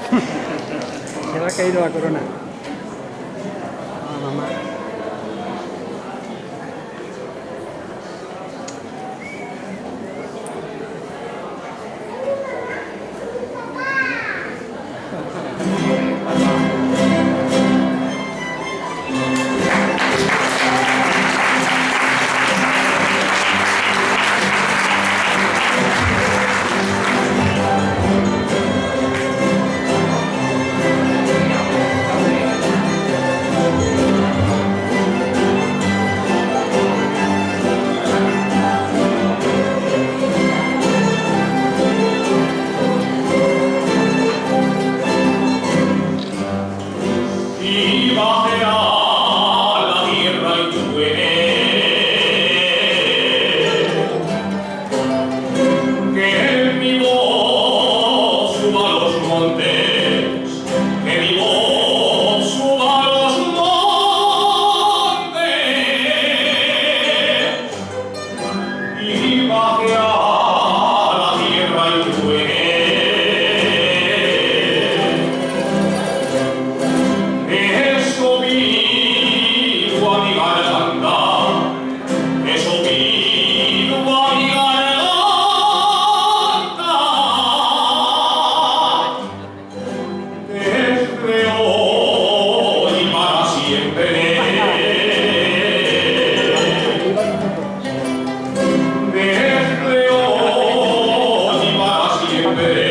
Se le ha caído la corona. Ah, mamá. Y bajará la tierra y truene, que mi voz suba a los montes, que mi voz suba a los montes, y bajará la tierra y truene. Eso vino a mi garganta, eso vino a mi garganta, desde hoy y para siempre, desde hoy y para siempre.